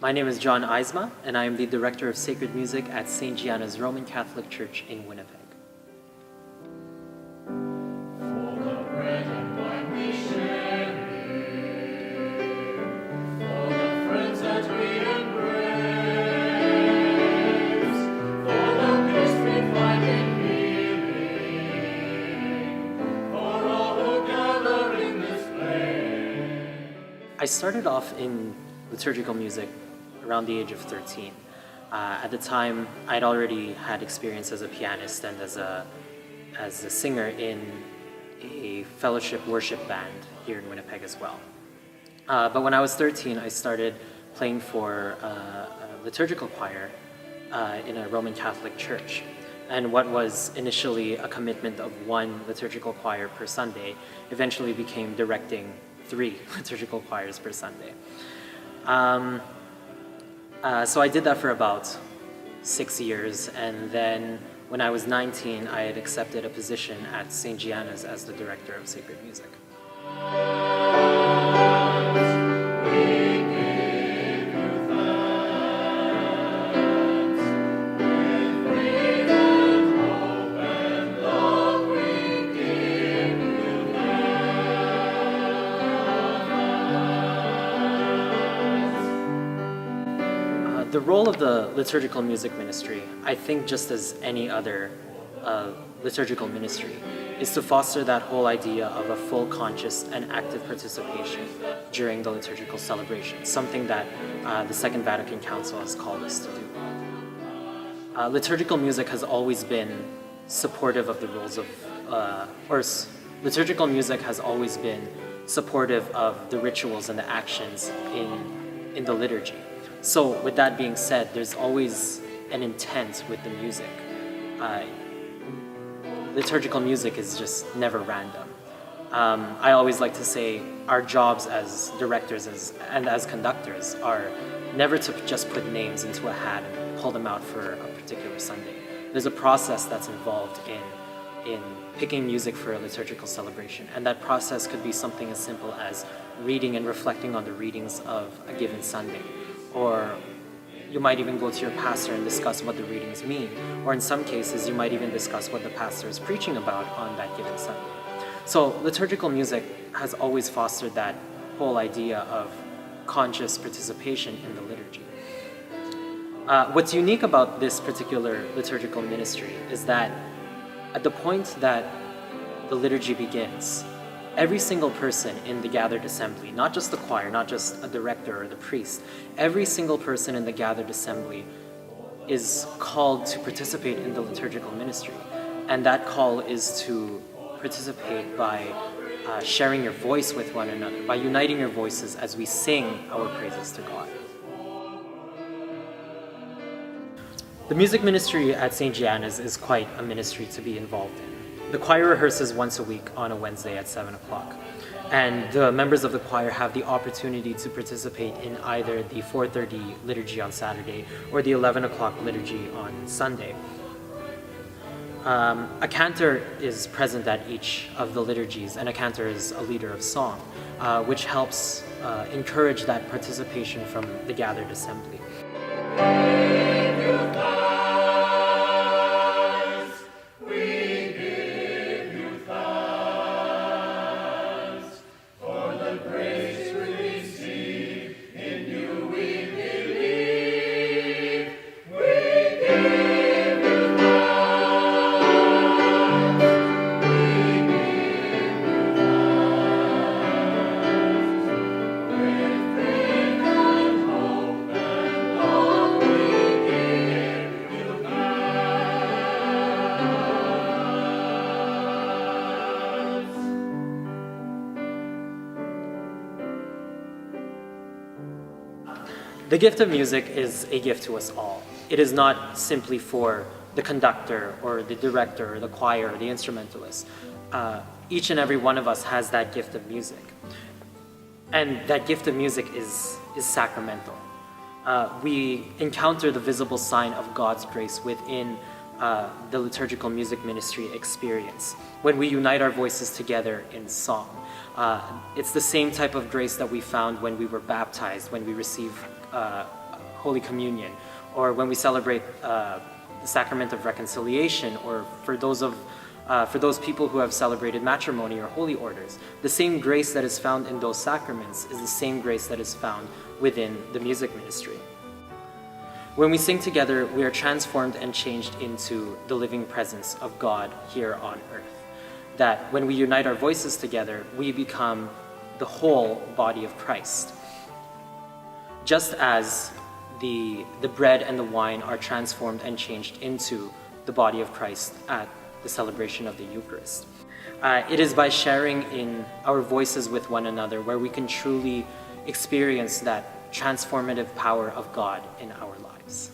My name is John Eisma, and I am the Director of Sacred Music at St. Gianna's Roman Catholic Church in Winnipeg. I started off in liturgical music around the age of 13. At the time, I'd already had experience as a pianist and as a singer in a fellowship worship band here in Winnipeg as well. But when I was 13, I started playing for a liturgical choir in a Roman Catholic church. And what was initially a commitment of one liturgical choir per Sunday eventually became directing 3 liturgical choirs per Sunday. So I did that for about 6 years, and then when I was 19, I had accepted a position at St. Gianna's as the Director of Sacred Music. The role of the liturgical music ministry, I think just as any other liturgical ministry, is to foster that whole idea of a full conscious and active participation during the liturgical celebration, something that the Second Vatican Council has called us to do. Liturgical music has always been supportive of the rules of, liturgical music has always been supportive of the rituals and the actions in the liturgy. So with that being said, there's always an intent with the music. Liturgical music is just never random. I always like to say our jobs as directors and as conductors are never to just put names into a hat and pull them out for a particular Sunday. There's a process that's involved in picking music for a liturgical celebration, and that process could be something as simple as reading and reflecting on the readings of a given Sunday. Or you might even go to your pastor and discuss what the readings mean. Or in some cases, you might even discuss what the pastor is preaching about on that given Sunday. So liturgical music has always fostered that whole idea of conscious participation in the liturgy. What's unique about this particular liturgical ministry is that at the point that the liturgy begins, every single person in the gathered assembly, not just the choir, not just a director or the priest, every single person in the gathered assembly is called to participate in the liturgical ministry. And that call is to participate by sharing your voice with one another, by uniting your voices as we sing our praises to God. The music ministry at St. Gianna's is quite a ministry to be involved in. The choir rehearses once a week on a Wednesday at 7 o'clock. And the members of the choir have the opportunity to participate in either the 4:30 liturgy on Saturday or the 11 o'clock liturgy on Sunday. A cantor is present at each of the liturgies, and a cantor is a leader of song, which helps encourage that participation from the gathered assembly. The gift of music is a gift to us all. It is not simply for the conductor or the director or the choir or the instrumentalist. Each and every one of us has that gift of music. And that gift of music is sacramental. We encounter the visible sign of God's grace within the liturgical music ministry experience when we unite our voices together in song. It's the same type of grace that we found when we were baptized, when we received a Holy Communion, or when we celebrate the Sacrament of Reconciliation, or for those people who have celebrated matrimony or holy orders. The same grace that is found in those sacraments is the same grace that is found within the music ministry. When we sing together, we are transformed and changed into the living presence of God here on earth. That when we unite our voices together, we become the whole body of Christ. Just as the bread and the wine are transformed and changed into the body of Christ at the celebration of the Eucharist. It is by sharing in our voices with one another where we can truly experience that transformative power of God in our lives.